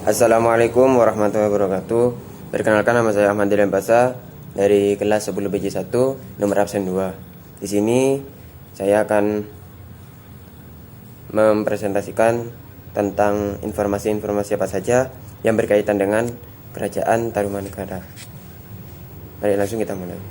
Assalamualaikum warahmatullahi wabarakatuh. Perkenalkan, nama saya Ahmad Dilan Pasa dari kelas 10 BC1 nomor absen 2. Di sini saya akan mempresentasikan tentang informasi-informasi apa saja yang berkaitan dengan Kerajaan Tarumanegara. Mari langsung kita mulai.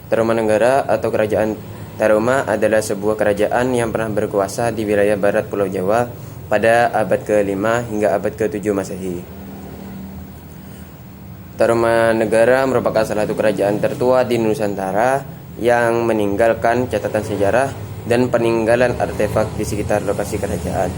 Tarumanegara atau Kerajaan Taruma adalah sebuah kerajaan yang pernah berkuasa di wilayah barat Pulau Jawa pada abad ke-5 hingga abad ke-7 Masehi. Tarumanegara merupakan salah satu kerajaan tertua di Nusantara yang meninggalkan catatan sejarah dan peninggalan artefak di sekitar lokasi kerajaan.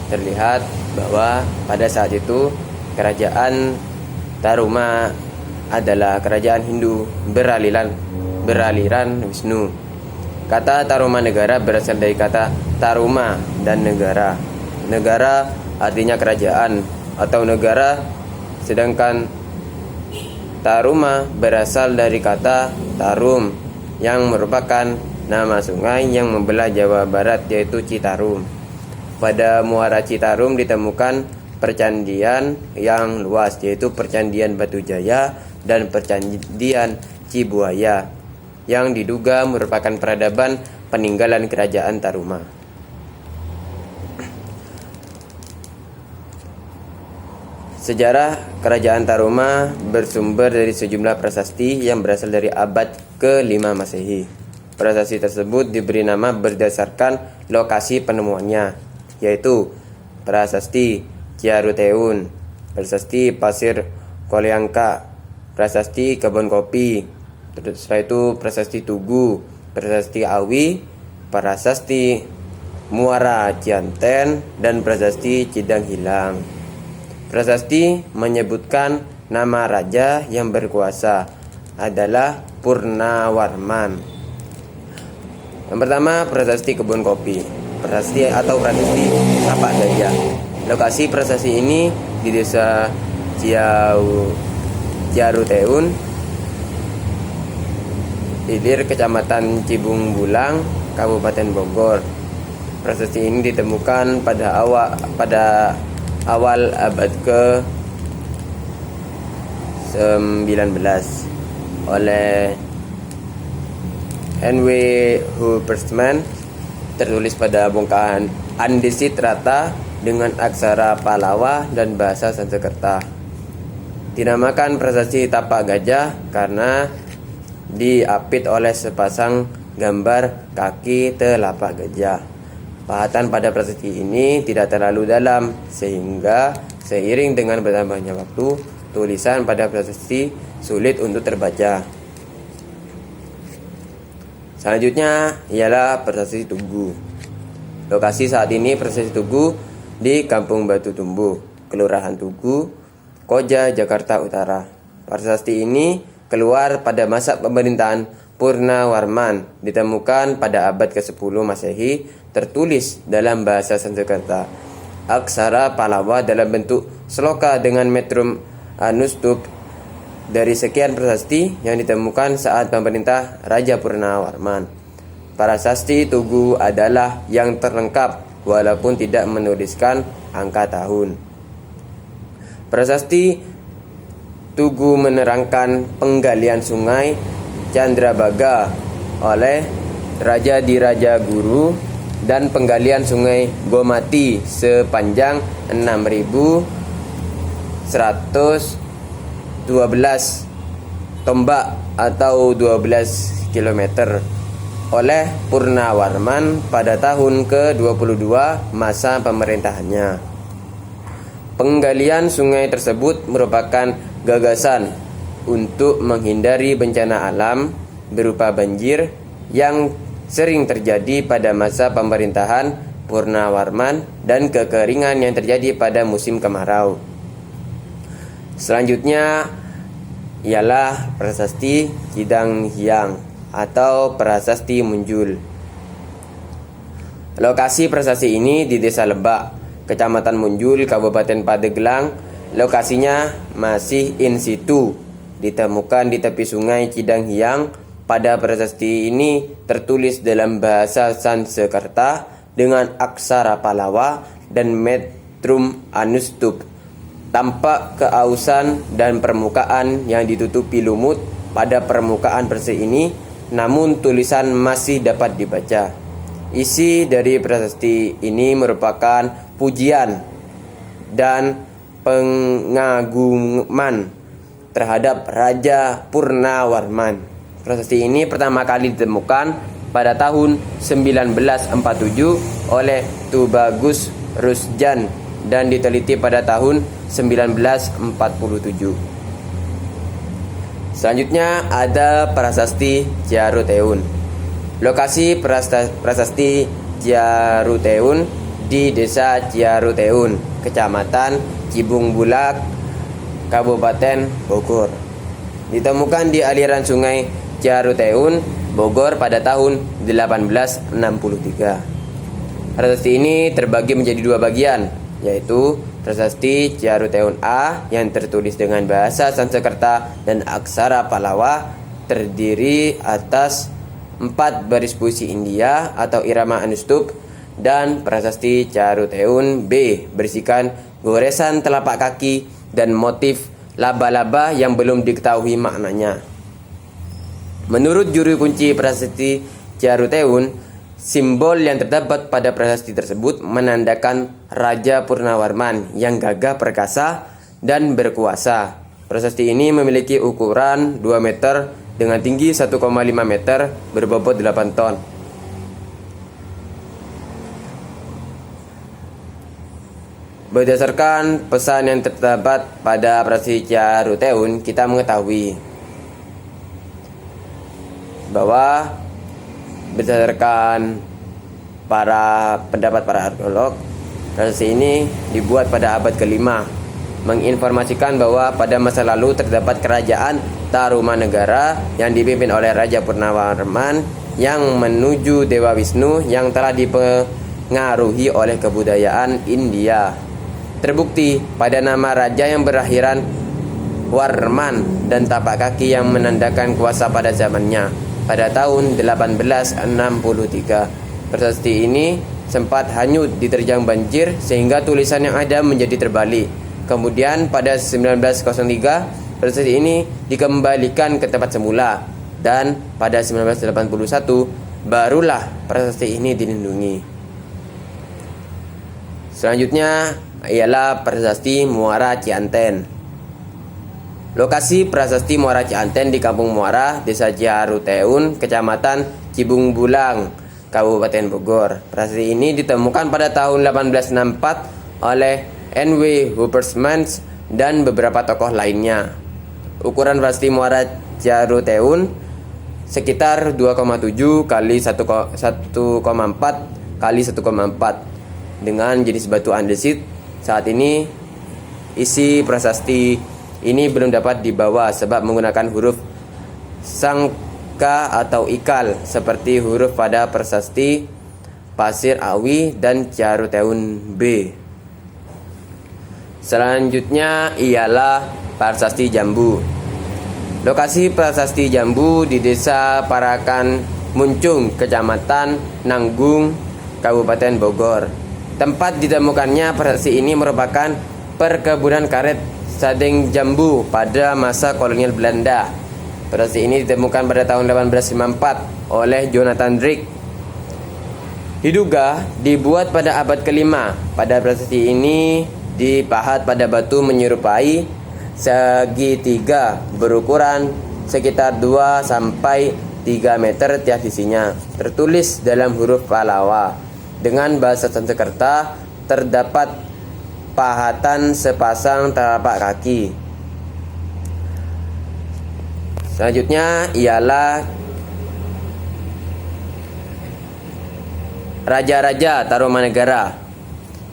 Terlihat bahwa pada saat itu kerajaan Taruma adalah kerajaan Hindu beraliran Wisnu. Kata Tarumanegara berasal dari kata Taruma dan negara. Negara artinya kerajaan atau negara, sedangkan Taruma berasal dari kata Tarum yang merupakan nama sungai yang membelah Jawa Barat, yaitu Citarum. Pada muara Citarum ditemukan percandian yang luas, yaitu Percandian Batujaya dan Percandian Cibuaya, yang diduga merupakan peradaban peninggalan kerajaan Taruma. Sejarah kerajaan Taruma bersumber dari sejumlah prasasti yang berasal dari abad ke-5 Masehi. Prasasti tersebut diberi nama berdasarkan lokasi penemuannya, yaitu Prasasti Ciaruteun, Prasasti Pasir Koleangka, Prasasti Kebon Kopi, setelah itu Prasasti Tugu, Prasasti Awi, Prasasti Muara Cianten, dan Prasasti Cidang Hilang. Prasasti menyebutkan nama raja yang berkuasa adalah Purnawarman. Yang pertama, Prasasti Kebun Kopi, Prasasti atau Prasasti Tapak Gajah. Lokasi prasasti ini di desa Ciaruteun, Hilir, Kecamatan Cibung Bulang, Kabupaten Bogor. Prasasti ini ditemukan pada awal abad ke-19 oleh N.W. Huppersman, tertulis pada bongkahan andesit rata dengan aksara Palawa dan bahasa Sanskerta. Dinamakan Prasasti Tapak Gajah karena diapit oleh sepasang gambar kaki telapak gajah. Pahatan pada prasasti ini tidak terlalu dalam, sehingga seiring dengan bertambahnya waktu, tulisan pada prasasti sulit untuk terbaca. Selanjutnya ialah Prasasti Tugu. Lokasi saat ini Prasasti Tugu di Kampung Batu Tumbuh, Kelurahan Tugu, Koja, Jakarta Utara. Prasasti ini keluar pada masa pemerintahan Purnawarman, ditemukan pada abad ke-10 Masehi, tertulis dalam bahasa Sanskerta. Aksara Palawa dalam bentuk sloka dengan metrum anustuk. Dari sekian prasasti yang ditemukan saat pemerintah Raja Purnawarman, Prasasti Tugu adalah yang terlengkap walaupun tidak menuliskan angka tahun. Prasasti Tugu menerangkan penggalian sungai Candrabaga oleh Raja Diraja Guru dan penggalian sungai Gomati sepanjang 6.112 tombak atau 12 km oleh Purnawarman pada tahun ke-22 masa pemerintahannya. Penggalian sungai tersebut merupakan gagasan untuk menghindari bencana alam berupa banjir yang sering terjadi pada masa pemerintahan Purnawarman dan kekeringan yang terjadi pada musim kemarau. Selanjutnya ialah Prasasti Cidang Hiang atau Prasasti Munjul. Lokasi prasasti ini di Desa Lebak, Kecamatan Munjul, Kabupaten Pandeglang. Lokasinya masih in situ, ditemukan di tepi sungai Cidang Hiang. Pada prasasti ini tertulis dalam bahasa Sanskerta dengan aksara Palawa dan Strum Anustup. Tampak keausan dan permukaan yang ditutupi lumut pada permukaan prasasti ini, namun tulisan masih dapat dibaca. Isi dari prasasti ini merupakan pujian dan pengagungan terhadap Raja Purnawarman. Prasasti ini pertama kali ditemukan pada tahun 1947 oleh Tubagus Rusjan dan diteliti pada tahun 1947. Selanjutnya ada Prasasti Jaruteun. Lokasi Prasasti Jaruteun di Desa Jaruteun, Kecamatan Cibung Bulak, Kabupaten Bogor. Ditemukan di aliran Sungai Jaruteun, Bogor pada tahun 1863. Prasasti ini terbagi menjadi dua bagian, yaitu Prasasti Jaruteun A yang tertulis dengan bahasa Sanskerta dan aksara Pallawa, terdiri atas 4 baris puisi India atau irama Anustup, dan Prasasti Jaruteun B berisikan goresan telapak kaki dan motif laba-laba yang belum diketahui maknanya. Menurut juru kunci Prasasti Jaruteun, simbol yang terdapat pada prasasti tersebut menandakan Raja Purnawarman yang gagah perkasa dan berkuasa. Prasasti ini memiliki ukuran 2 meter dengan tinggi 1,5 meter, berbobot 8 ton. Berdasarkan pesan yang terdapat pada Prasasti Jaruteun, kita mengetahui bahwa berdasarkan pendapat para arkeolog, prasasti ini dibuat pada abad ke-5, menginformasikan bahwa pada masa lalu terdapat kerajaan Tarumanegara yang dipimpin oleh Raja Purnawarman yang menuju Dewa Wisnu yang telah dipengaruhi oleh kebudayaan India. Terbukti pada nama raja yang berakhiran Warman dan tapak kaki yang menandakan kuasa pada zamannya. Pada tahun 1863, prasasti ini sempat hanyut diterjang banjir sehingga tulisan yang ada menjadi terbalik. Kemudian pada 1903 prasasti ini dikembalikan ke tempat semula, dan pada 1981 barulah prasasti ini dilindungi. Selanjutnya ialah Prasasti Muara Cianten. Lokasi Prasasti Muara Cianten di Kampung Muara, Desa Jaruteun, Kecamatan Cibung Bulang, Kabupaten Bogor. Prasasti ini ditemukan pada tahun 1864 oleh N.W. Huppersmans dan beberapa tokoh lainnya. Ukuran Prasasti Muara Jaruteun sekitar 2,7 kali 1,4 kali 1,4 dengan jenis batu andesit. Saat ini isi prasasti ini belum dapat dibawa sebab menggunakan huruf sangka atau ikal seperti huruf pada prasasti Pasir Awi dan Jaruteun B. Selanjutnya ialah Prasasti Jambu. Lokasi Prasasti Jambu di Desa Parakan Muncung, Kecamatan Nanggung, Kabupaten Bogor. Tempat ditemukannya prasasti ini merupakan perkebunan karet Sadeng Jambu pada masa kolonial Belanda. Prasasti ini ditemukan pada tahun 1854 oleh Jonathan Drake. Diduga dibuat pada abad ke-5. Pada prasasti ini dipahat pada batu menyerupai segitiga berukuran sekitar 2 sampai 3 meter tiap sisinya. Tertulis dalam huruf Pallawa. Dengan bahasa Sanskerta terdapat pahatan sepasang telapak kaki. Selanjutnya ialah Raja-Raja Tarumanegara.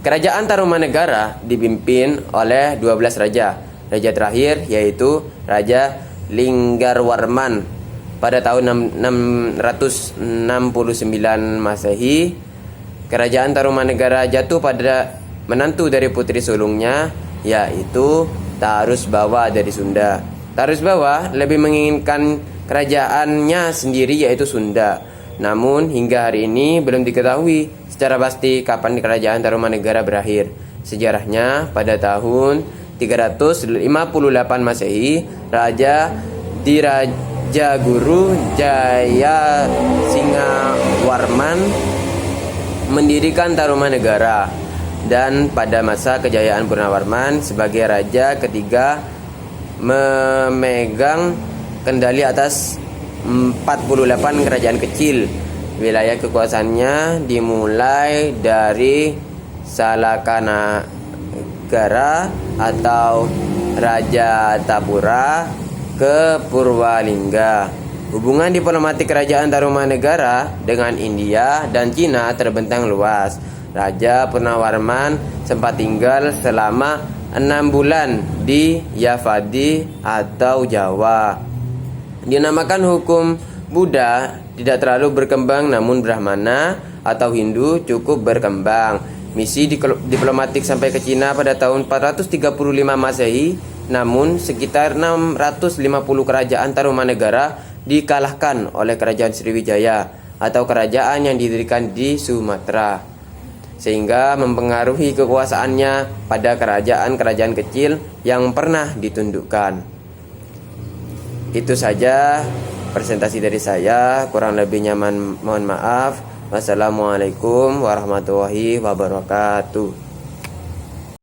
Kerajaan Tarumanegara dipimpin oleh 12 raja. Raja terakhir yaitu Raja Linggarwarman pada tahun 669 Masehi. Kerajaan Tarumanegara jatuh pada menantu dari putri sulungnya, yaitu Tarusbawa dari Sunda. Tarusbawa lebih menginginkan kerajaannya sendiri, yaitu Sunda. Namun hingga hari ini belum diketahui secara pasti kapan kerajaan Tarumanegara berakhir. Sejarahnya, pada tahun 358 Masehi, Raja Dirajaguru Jaya Singawarman mendirikan Tarumanegara, dan pada masa kejayaan Purnawarman sebagai raja ketiga memegang kendali atas 48 kerajaan kecil. Wilayah kekuasaannya dimulai dari Salakanagara atau Raja Tapura ke Purbalingga. Hubungan diplomatik kerajaan Tarumanegara dengan India dan Cina terbentang luas. Raja Purnawarman sempat tinggal selama 6 bulan di Yavadi atau Jawa. Dinamakan hukum Buddha tidak terlalu berkembang, namun Brahmana atau Hindu cukup berkembang. Misi diplomatik sampai ke Cina pada tahun 435 Masehi, namun sekitar 650 kerajaan Tarumanegara dikalahkan oleh kerajaan Sriwijaya atau kerajaan yang didirikan di Sumatera, sehingga mempengaruhi kekuasaannya pada kerajaan-kerajaan kecil yang pernah ditundukkan. Itu saja presentasi dari saya, kurang lebihnya mohon maaf. Wassalamualaikum warahmatullahi wabarakatuh.